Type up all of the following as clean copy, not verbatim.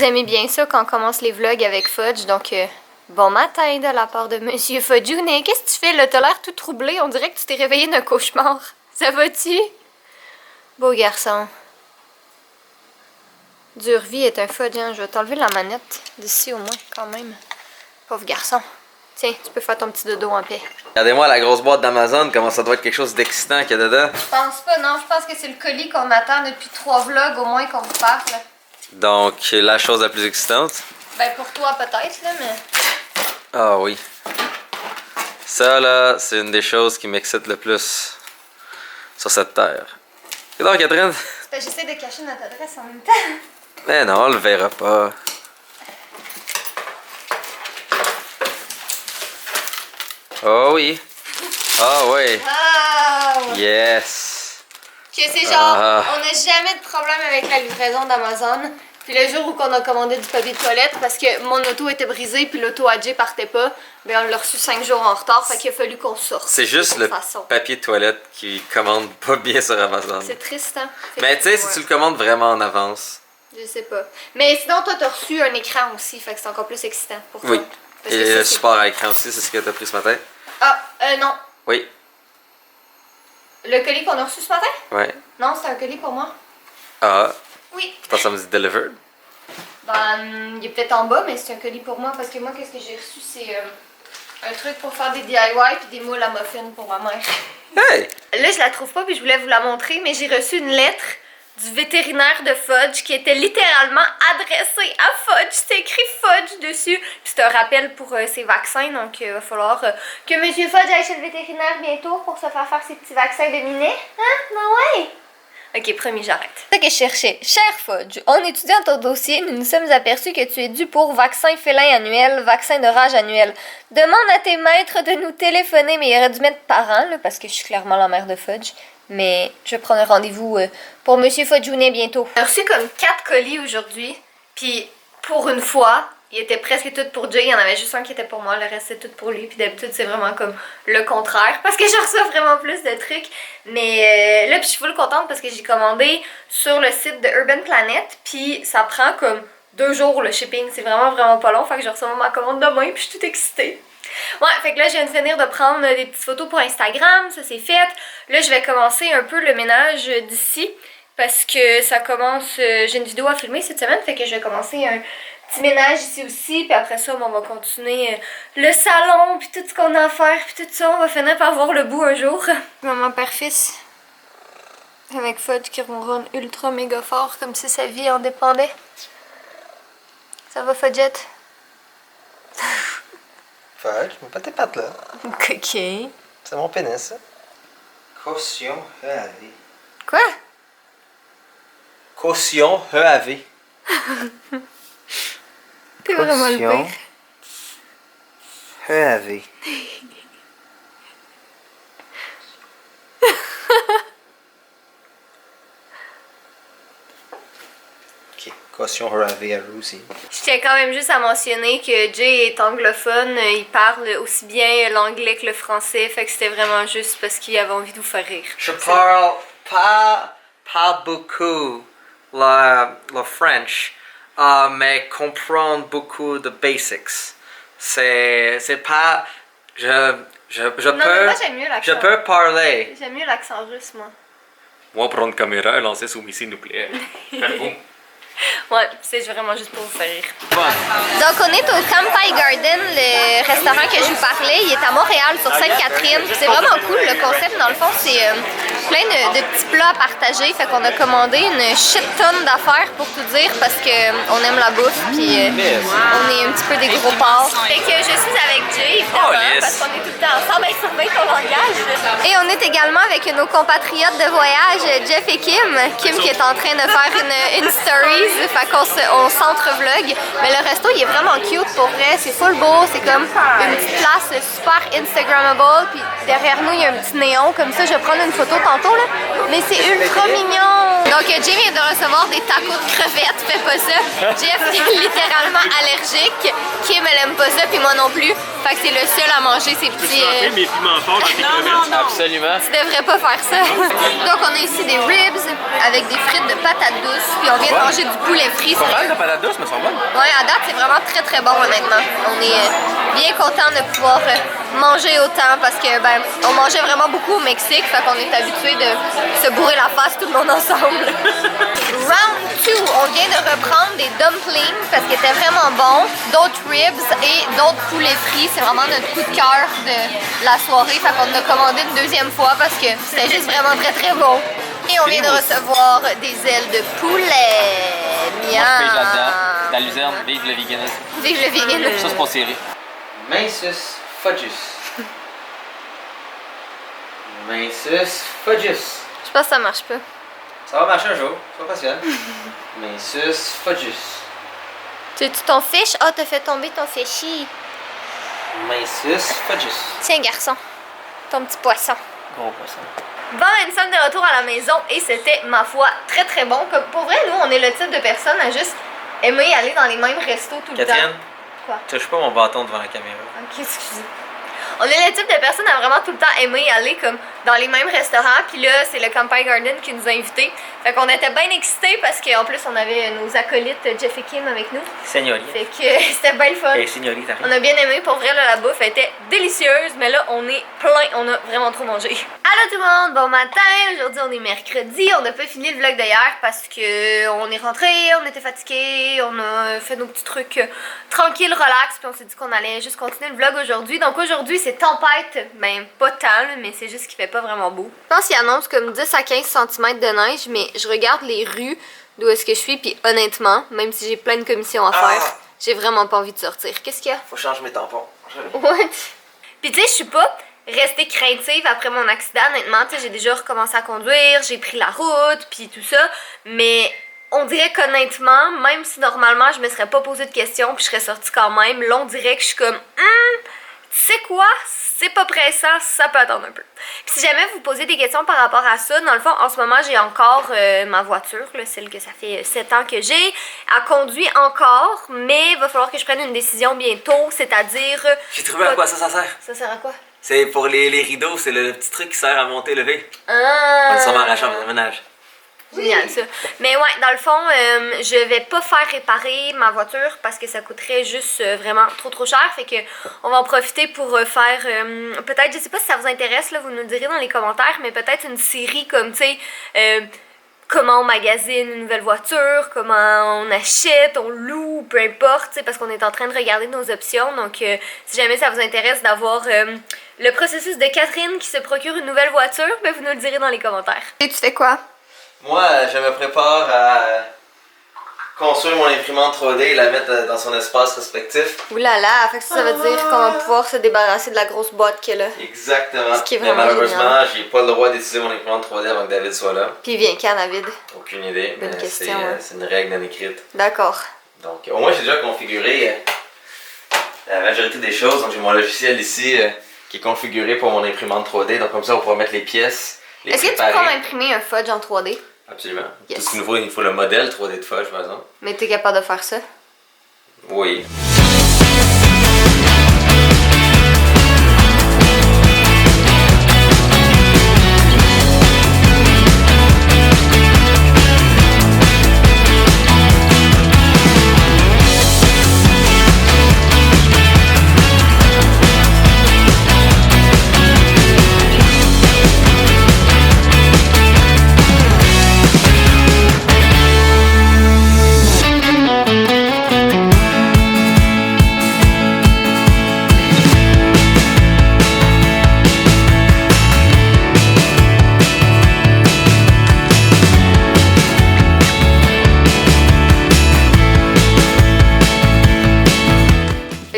aimez bien ça quand on commence les vlogs avec Fudge, donc bon matin de la part de Monsieur Fudjoune. Qu'est-ce que tu fais là? T'as l'air tout troublé, on dirait que tu t'es réveillé d'un cauchemar. Ça va-tu? Beau garçon. Dure vie est un Fudge, hein? Je vais t'enlever la manette d'ici au moins, quand même. Pauvre garçon. Tiens, tu peux faire ton petit dodo en paix. Regardez-moi la grosse boîte d'Amazon, comment ça doit être quelque chose d'excitant qu'il y a dedans. Je pense pas, non. Je pense que c'est le colis qu'on attend depuis 3 vlogs au moins qu'on vous parle. Donc, la chose la plus excitante? Ben pour toi peut-être, là, mais... Ah oui. Ça, là, c'est une des choses qui m'excite le plus sur cette terre. Et donc, Catherine? C'est parce que j'essaie de cacher notre adresse en même temps. Mais non, on le verra pas. Oh oui. Ah oui. Oh! Yes. Que c'est genre, on n'a jamais de problème avec la livraison d'Amazon. Puis le jour où on a commandé du papier de toilette, parce que mon auto était brisée puis l'auto à Jay partait pas, ben on l'a reçu 5 jours en retard, fait qu'il a fallu qu'on sorte. C'est juste le papier de toilette qui commande pas bien sur Amazon. C'est triste, hein? Mais tu sais, si tu le commandes vraiment en avance. Je sais pas. Mais sinon, toi, t'as reçu un écran aussi, fait que c'est encore plus excitant pour toi. Oui. Parce Et que ça, le support à écran aussi, c'est ce que t'as pris ce matin? Ah, non. Oui. Le colis qu'on a reçu ce matin? Ouais. Non, c'est un colis pour moi. Ah. Oui. Je pense que ça me dit delivered. Ben, il est peut-être en bas, mais c'est un colis pour moi parce que moi, qu'est-ce que j'ai reçu? C'est un truc pour faire des DIY puis des moules à muffins pour ma mère. Hey! Là, je la trouve pas puis je voulais vous la montrer, mais j'ai reçu une lettre du vétérinaire de Fudge qui était littéralement adressée à Fudge. C'était écrit Fudge dessus. Puis c'est un rappel pour ses vaccins, donc il va falloir que Monsieur Fudge aille chez le vétérinaire bientôt pour se faire ses petits vaccins de minet. Hein? Ben ouais! Ok, promis, j'arrête. C'est ce que je cherchais. Cher Fudge, on étudiant ton dossier, nous nous sommes aperçus que tu es dû pour vaccin félin annuel, vaccin de rage annuel. Demande à tes maîtres de nous téléphoner, mais il aurait dû mettre parents, là, parce que je suis clairement la mère de Fudge. Mais je vais prendre un rendez-vous pour Monsieur Fudjoune bientôt. J'ai reçu comme 4 colis aujourd'hui, puis pour une fois, il était presque tout pour Jay, il y en avait juste un qui était pour moi, le reste c'est tout pour lui, puis d'habitude c'est vraiment comme le contraire, parce que je reçois vraiment plus de trucs. Mais là, puis je suis full contente parce que j'ai commandé sur le site de Urban Planet, puis ça prend comme 2 jours le shipping, c'est vraiment pas long, fait que je reçois ma commande demain, puis je suis toute excitée. Ouais, fait que là, je viens de finir de prendre des petites photos pour Instagram, ça c'est fait. Là, je vais commencer un peu le ménage d'ici, parce que ça commence, j'ai une vidéo à filmer cette semaine, fait que je vais commencer un petit ménage ici aussi, puis après ça, on va continuer le salon, puis tout ce qu'on a à faire, puis tout ça, on va finir par voir le bout un jour. Maman, père-fils, avec Fudge qui ronronne ultra méga fort, comme si sa vie en dépendait. Ça va, Fudgette? Fudge, mets pas tes pattes là. Ok. C'est mon pénis, ça. Caution EAV. Quoi? Caution EAV. T'es vraiment le pire. EAV. Ok, caution EAV à vous aussi. Je tiens quand même juste à mentionner que Jay est anglophone, il parle aussi bien l'anglais que le français, fait que c'était vraiment juste parce qu'il avait envie de vous faire rire. Je parle pas beaucoup le French. Mais comprendre beaucoup de basics. C'est pas... Je Non, mais moi j'aime mieux l'accent. Je peux parler. J'aime mieux l'accent russe, moi. Moi, prendre une caméra et lancer sous missile nucléaire. Ouais, c'est vraiment juste pour vous faire rire. Donc on est au Kampai Garden, le restaurant que je vous parlais. Il est à Montréal, sur Sainte-Catherine. C'est vraiment cool, le concept dans le fond, c'est plein de petits plats à partager. Fait qu'on a commandé une shit tonne d'affaires pour tout dire parce qu'on aime la bouffe puis on est un petit peu des gros porcs. Fait que je suis avec Jay, évidemment, parce qu'on est tout le temps ensemble avec surveille ton langage. Et on est également avec nos compatriotes de voyage, Jeff et Kim. Kim qui est en train de faire une story. Fait qu'on s'entre-vlog. Mais le resto, il est vraiment cute pour vrai. C'est full beau. C'est comme une petite place super Instagrammable. Puis derrière nous, il y a un petit néon. Comme ça, je vais prendre une photo tantôt. Là. Mais c'est ultra mignon. Donc, Jay vient de recevoir des tacos de crevettes. Fais pas ça. Jeff est littéralement allergique. Kim, elle aime pas ça. Puis moi non plus. Fait que c'est le seul à manger ces petits... mes piments forts dans tes crevettes. Absolument. Tu devrais pas faire ça. Donc, on a ici des ribs avec des frites de patates douces, puis on vient de manger du poulet frit. Pas mal de patates douces, mais elles sont bonnes. Ouais, à date, c'est vraiment très très bon, honnêtement. On est bien content de pouvoir manger autant parce que, ben, on mangeait vraiment beaucoup au Mexique, fait qu'on est habitué de se bourrer la face tout le monde ensemble. Round 2, on vient de reprendre des dumplings parce qu'ils étaient vraiment bons, d'autres ribs et d'autres poulets frits. C'est vraiment notre coup de cœur de la soirée, fait qu'on en a commandé une deuxième fois parce que c'était juste vraiment très très bon. Et on vient de recevoir des ailes de poulet. Miam! La luzerne, vive le veganisme. Vive le veganisme. Ça, c'est pas serré. Minces Fudges. Minces Fudges. Je pense que ça marche pas. Ça va marcher un jour, sois patient. Minces Fudges. Tu ton fish? Ah, t'as fait tomber ton fishy. Minces Fudges. Tiens, garçon. Ton petit poisson. Gros poisson. Bon, nous sommes de retour à la maison et c'était, ma foi, très très bon. Comme, pour vrai, nous, on est le type de personne à juste aimer aller dans les mêmes restos tout le temps. Catherine, Quoi? touche pas mon bâton devant la caméra. Ok, excusez. On est le type de personne à vraiment tout le temps aimer aller comme dans les mêmes restaurants. Puis là, c'est le Camping Garden qui nous a invités. Fait qu'on était bien excités parce qu'en plus, on avait nos acolytes Jeff et Kim avec nous. Seigneurita. Fait que c'était bien le fun. Hey, seigneurita, On a bien aimé, pour vrai, là, la bouffe était délicieuse, mais là, on est plein, on a vraiment trop mangé. Allô tout le monde, bon matin, aujourd'hui on est mercredi, on n'a pas fini le vlog d'hier parce que on est rentré, on était fatigué, on a fait nos petits trucs tranquilles, relax, puis on s'est dit qu'on allait juste continuer le vlog aujourd'hui. Donc aujourd'hui c'est tempête, ben pas tant, là, mais c'est juste qu'il fait pas vraiment beau. Je pense qu'il annonce comme 10 à 15 cm de neige, mais je regarde les rues d'où est-ce que je suis, puis honnêtement, même si j'ai plein de commissions à faire, j'ai vraiment pas envie de sortir. Qu'est-ce qu'il y a? Faut changer mes tampons. What? Puis tu sais, je suis pas restée craintive après mon accident, honnêtement. Tu sais, j'ai déjà recommencé à conduire, j'ai pris la route, puis tout ça. Mais on dirait qu'honnêtement, même si normalement je me serais pas posé de questions, puis je serais sortie quand même, là on dirait que je suis comme, tu sais quoi? C'est pas pressant, ça peut attendre un peu. Puis si jamais vous posez des questions par rapport à ça, dans le fond, en ce moment, j'ai encore ma voiture, là, celle que ça fait 7 ans que j'ai. Elle conduit encore, mais il va falloir que je prenne une décision bientôt, c'est-à-dire... J'ai trouvé à quoi ça sert. Ça sert à quoi? C'est pour les rideaux, c'est le petit truc qui sert à monter, lever. Ah! On est sûrement à la chambre de ménage. Génial ça. Mais ouais, dans le fond, je vais pas faire réparer ma voiture parce que ça coûterait juste vraiment trop cher. Fait que on va en profiter pour faire peut-être, je sais pas si ça vous intéresse, là, vous nous le direz dans les commentaires, mais peut-être une série comme, tu sais, comment on magasine une nouvelle voiture, comment on achète, on loue, peu importe, tu sais, parce qu'on est en train de regarder nos options. Donc, si jamais ça vous intéresse d'avoir le processus de Catherine qui se procure une nouvelle voiture, ben vous nous le direz dans les commentaires. Et tu fais quoi? Moi, je me prépare à construire mon imprimante 3D et la mettre dans son espace respectif. Ouh là là, fait que ça veut dire qu'on va pouvoir se débarrasser de la grosse boîte qu'elle a. Exactement. Ce qui est Mais vraiment malheureusement, j'ai pas le droit d'utiliser mon imprimante 3D avant que David soit là. Puis il vient quand, David? Aucune idée, Bonne mais question, hein. c'est une règle non écrite. D'accord. Donc, au moins, j'ai déjà configuré la majorité des choses. Donc, j'ai mon logiciel ici qui est configuré pour mon imprimante 3D. Donc, comme ça, on pourra mettre les pièces. Est-ce que tu peux m'imprimer un fudge en 3D? Absolument. Yes. Tout ce qu'il nous faut, il faut le modèle 3D de Fudge, par exemple. Mais t'es capable de faire ça? Oui.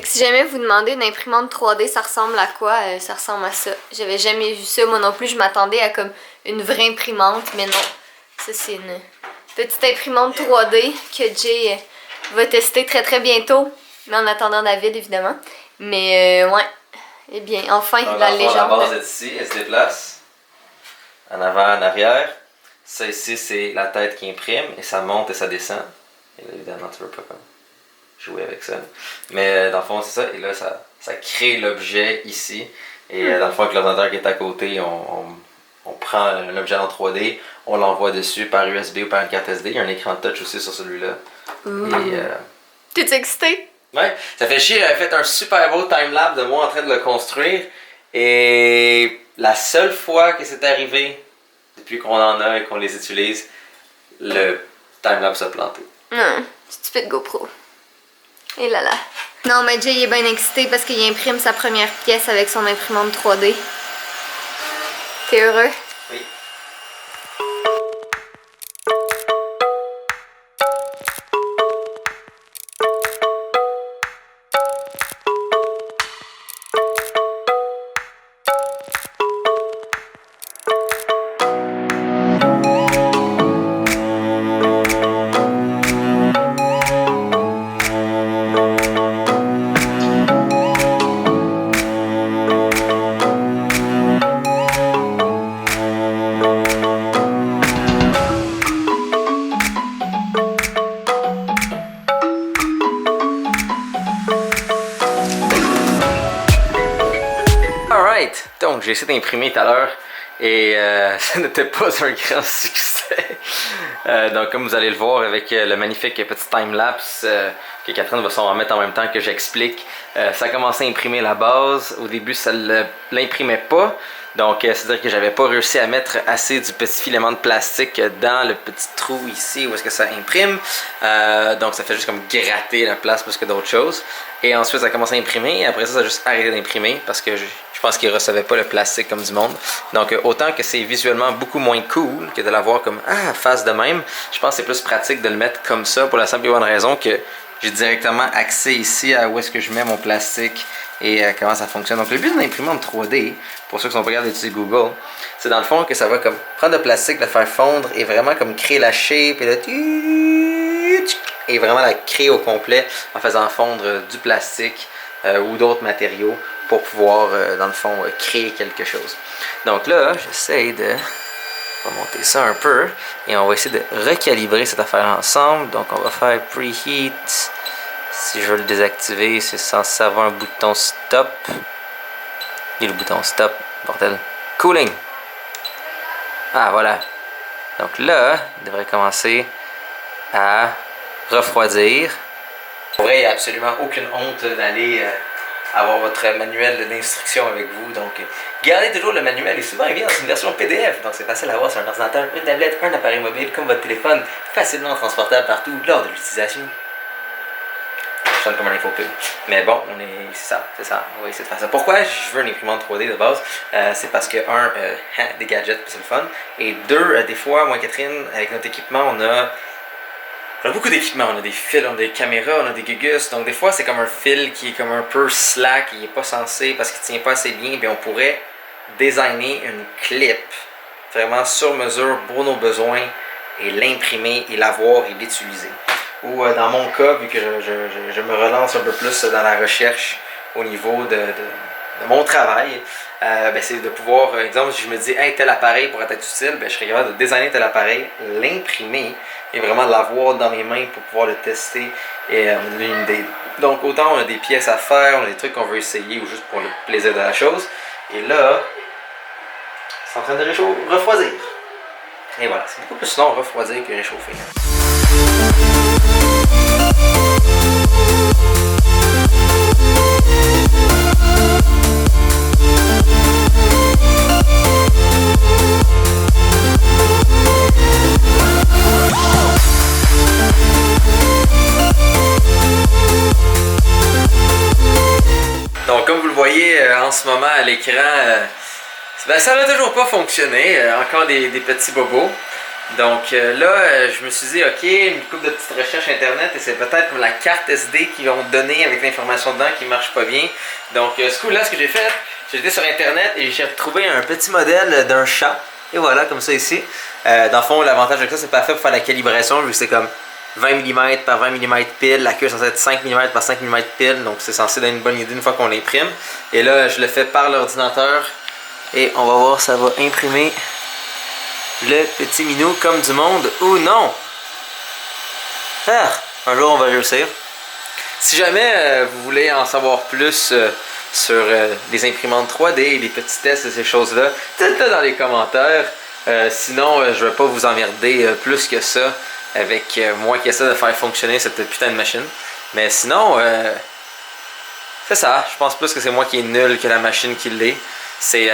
Si jamais vous demandez une imprimante 3D, ça ressemble à quoi? Ça ressemble à ça. J'avais jamais vu ça. Moi non plus, je m'attendais à comme une vraie imprimante, mais non. Ça, c'est une petite imprimante 3D que Jay va tester très très bientôt. Mais en attendant David, évidemment. Mais ouais. Eh bien, enfin, alors, la légende. La base est ici, elle se déplace. En avant, en arrière. Ça ici, c'est la tête qui imprime et ça monte et ça descend. Et là, évidemment, tu veux pas comme jouer avec ça. Mais dans le fond, c'est ça. Et là, ça crée l'objet ici. Et dans le fond, avec l'ordinateur qui est à côté, on on prend l'objet en 3D, on l'envoie dessus par USB ou par une carte SD. Il y a un écran touch aussi sur celui-là. T'es excité? Ouais, ça fait chier. J'avais fait un super beau timelapse de moi en train de le construire. Et la seule fois que c'est arrivé, depuis qu'on en a et qu'on les utilise, le timelapse a planté. Stupide GoPro. Et là là. Non, mais Jay est bien excité parce qu'il imprime sa première pièce avec son imprimante 3D. T'es heureux? Oui. Donc, j'ai essayé d'imprimer tout à l'heure et ça n'était pas un grand succès. Donc, comme vous allez le voir avec le magnifique petit time-lapse que Catherine va sûrement mettre en même temps que j'explique, ça a commencé à imprimer la base. Au début, ça ne l'imprimait pas. Donc, c'est-à-dire que j'avais pas réussi à mettre assez du petit filament de plastique dans le petit trou ici où est-ce que ça imprime. Donc, ça fait juste comme gratter la place plus que d'autres choses. Et ensuite, ça a commencé à imprimer. Et après ça, ça a juste arrêté d'imprimer parce que je pense qu'il ne recevait pas le plastique comme du monde. Donc, autant que c'est visuellement beaucoup moins cool que de l'avoir comme face de même, je pense que c'est plus pratique de le mettre comme ça pour la simple et bonne raison que j'ai directement accès ici à où est-ce que je mets mon plastique et comment ça fonctionne. Donc le but d'une imprimante 3D, pour ceux qui sont pas capables d'utiliser Google, c'est dans le fond que ça va comme prendre le plastique, le faire fondre et vraiment comme créer la shape et vraiment la créer au complet en faisant fondre du plastique ou d'autres matériaux pour pouvoir dans le fond créer quelque chose. Donc là, j'essaie de monter ça un peu et on va essayer de recalibrer cette affaire ensemble. Donc on va faire preheat. Si je veux le désactiver, c'est censé avoir un bouton stop. Et le bouton stop, bordel. Cooling. Ah voilà. Donc là, il devrait commencer à refroidir. En vrai, il n'y a absolument aucune honte d'aller avoir votre manuel d'instruction avec vous. Donc, gardez toujours le manuel et souvent il vient dans une version PDF. Donc, c'est facile à avoir sur un ordinateur, une tablette, un appareil mobile comme votre téléphone, facilement transportable partout lors de l'utilisation. Je sonne comme un infopub. Mais bon, c'est ça. On va essayer de faire ça. Pourquoi je veux une imprimante 3D de base? C'est parce que, des gadgets, c'est le fun. Et deux, des fois, moi et Catherine, avec notre équipement, on a beaucoup d'équipements, on a des fils, on a des caméras, on a des gugus, donc des fois c'est comme un fil qui est comme un peu slack, il n'est pas censé parce qu'il ne tient pas assez bien, bien on pourrait designer une clip vraiment sur mesure pour nos besoins et l'imprimer et l'avoir et l'utiliser. Ou dans mon cas, vu que je me relance un peu plus dans la recherche au niveau de mon travail, c'est de pouvoir, exemple, si je me dis hey, tel appareil pourrait être utile, je serais capable de designer tel appareil, l'imprimer et vraiment l'avoir dans mes mains pour pouvoir le tester et me donner une idée. Donc autant on a des pièces à faire, on a des trucs qu'on veut essayer ou juste pour le plaisir de la chose. Et là, c'est en train de refroidir. Et voilà, c'est beaucoup plus long refroidir que réchauffer. Donc comme vous le voyez en ce moment à l'écran, ça n'a toujours pas fonctionné, encore des petits bobos. Donc là, je me suis dit, ok, une couple de petites recherches internet et c'est peut-être comme la carte SD qu'ils ont donnée avec l'information dedans qui marche pas bien. Donc ce coup-là, ce que j'ai fait, j'ai été sur internet et j'ai retrouvé un petit modèle d'un chat. Et voilà, comme ça ici. Dans le fond, l'avantage de ça, c'est parfait pour faire la calibration, vu que c'est comme 20 mm par 20 mm pile, la queue est censée être 5 mm par 5 mm pile, donc c'est censé donner une bonne idée une fois qu'on l'imprime. Et là, je le fais par l'ordinateur et on va voir, ça va imprimer le petit minou comme du monde ou non. Un jour on va réussir. Si jamais vous voulez en savoir plus sur les imprimantes 3D, les petits tests et ces choses-là, dites-le dans les commentaires. Sinon, je vais pas vous emmerder plus que ça avec moi qui essaie de faire fonctionner cette putain de machine. Mais sinon, c'est ça. Je pense plus que c'est moi qui est nul que la machine qui l'est. C'est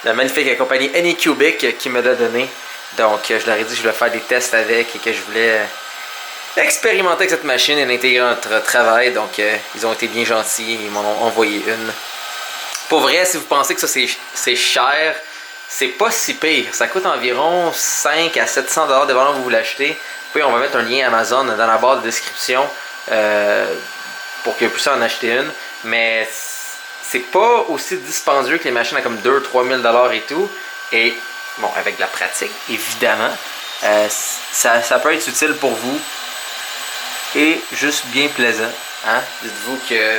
la magnifique compagnie Anycubic qui me l'a donné. Donc, je leur ai dit que je voulais faire des tests avec et que je voulais expérimenter avec cette machine et l'intégrer dans notre travail. Donc, ils ont été bien gentils. Ils m'en ont envoyé une. Pour vrai, si vous pensez que ça c'est cher, c'est pas si pire. Ça coûte environ 5 à 700 $ dépendant où vous l'achetez. Puis on va mettre un lien Amazon dans la barre de description pour que vous puissiez en acheter une. Mais c'est pas aussi dispendieux que les machines à comme 2-3 000 $ et tout. Et bon, avec de la pratique, évidemment, ça peut être utile pour vous. Et juste bien plaisant. Hein? Dites-vous que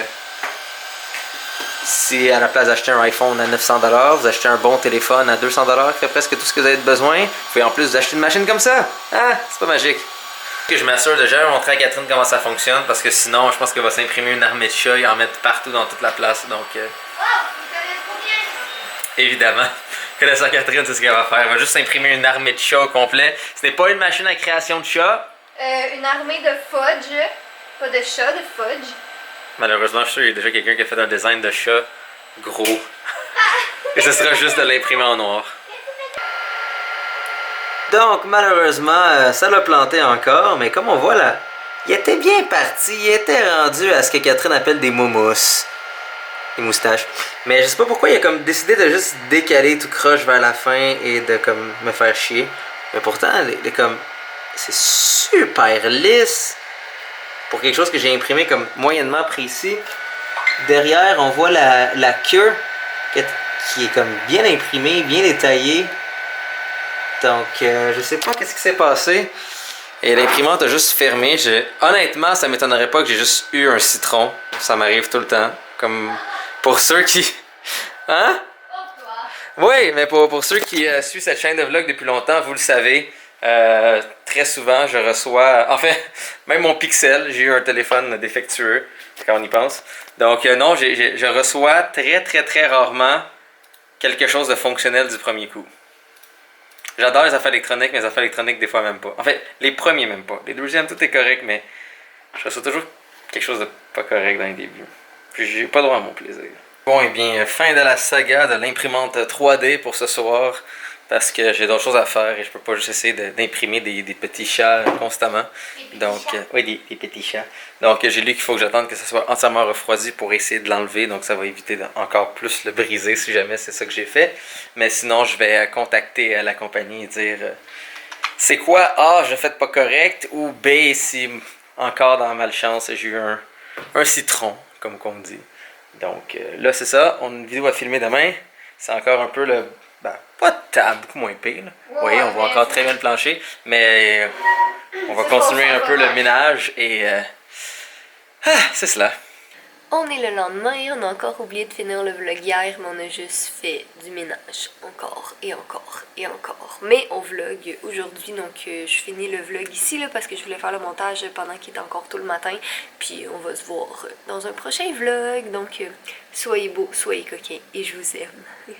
si à la place d'acheter un iPhone à 900 $, vous achetez un bon téléphone à 200 $, qui fait presque tout ce que vous avez besoin, vous pouvez en plus vous acheter une machine comme ça. Ah, c'est pas magique. Que je m'assure de jamais montrer à Catherine comment ça fonctionne, parce que sinon, je pense qu'elle va s'imprimer une armée de chats et en mettre partout dans toute la place. Donc, évidemment, connaissant Catherine, c'est ce qu'elle va faire. Elle va juste s'imprimer une armée de chats au complet. Ce n'est pas une machine à création de chats. Une armée de fudge, pas de chat, de fudge. Malheureusement, je suis sûr qu'il y a déjà quelqu'un qui a fait un design de chat gros. Et ce sera juste de l'imprimer en noir. Donc, malheureusement, ça l'a planté encore, mais comme on voit là, il était bien parti, il était rendu à ce que Catherine appelle des moumous. Des moustaches. Mais je sais pas pourquoi il a comme décidé de juste décaler tout croche vers la fin et de comme me faire chier. Mais pourtant, comme c'est super lisse pour quelque chose que j'ai imprimé comme moyennement précis. Derrière, on voit la queue qui est comme bien imprimée, bien détaillée. Donc, je sais pas qu'est-ce qui s'est passé. Et l'imprimante a juste fermé. Honnêtement, ça m'étonnerait pas que j'ai juste eu un citron. Ça m'arrive tout le temps. Comme pour ceux qui... Hein? Oui, mais pour ceux qui suivent cette chaîne de vlog depuis longtemps, vous le savez. Très souvent, je reçois... En fait, même mon Pixel, j'ai eu un téléphone défectueux, quand on y pense. Donc non, je reçois très rarement quelque chose de fonctionnel du premier coup. J'adore les affaires électroniques, mais les affaires électroniques, des fois, même pas. En fait, les premiers, même pas. Les deuxièmes, tout est correct, mais je reçois toujours quelque chose de pas correct dans les débuts. Puis j'ai pas droit à mon plaisir. Bon, et bien, fin de la saga de l'imprimante 3D pour ce soir. Parce que j'ai d'autres choses à faire et je peux pas juste essayer d'imprimer des petits chats constamment. Donc, oui, des petits chats. Donc, j'ai lu qu'il faut que j'attende que ça soit entièrement refroidi pour essayer de l'enlever. Donc, ça va éviter encore plus le briser si jamais c'est ça que j'ai fait. Mais sinon, je vais contacter la compagnie et dire c'est quoi A, je l'ai fait pas correct, ou B, si encore dans malchance, j'ai eu un citron, comme qu'on dit. Donc, là, c'est ça. Une vidéo à filmer demain. C'est encore un peu le... Ben, pas de table, beaucoup moins pire. Oui, on voit encore très bien le plancher, mais on va continuer un peu le ménage et c'est cela. On est le lendemain et on a encore oublié de finir le vlog hier, mais on a juste fait du ménage encore et encore et encore. Mais on vlog aujourd'hui, donc je finis le vlog ici là, parce que je voulais faire le montage pendant qu'il est encore tôt le matin. Puis on va se voir dans un prochain vlog, donc soyez beaux, soyez coquins et je vous aime.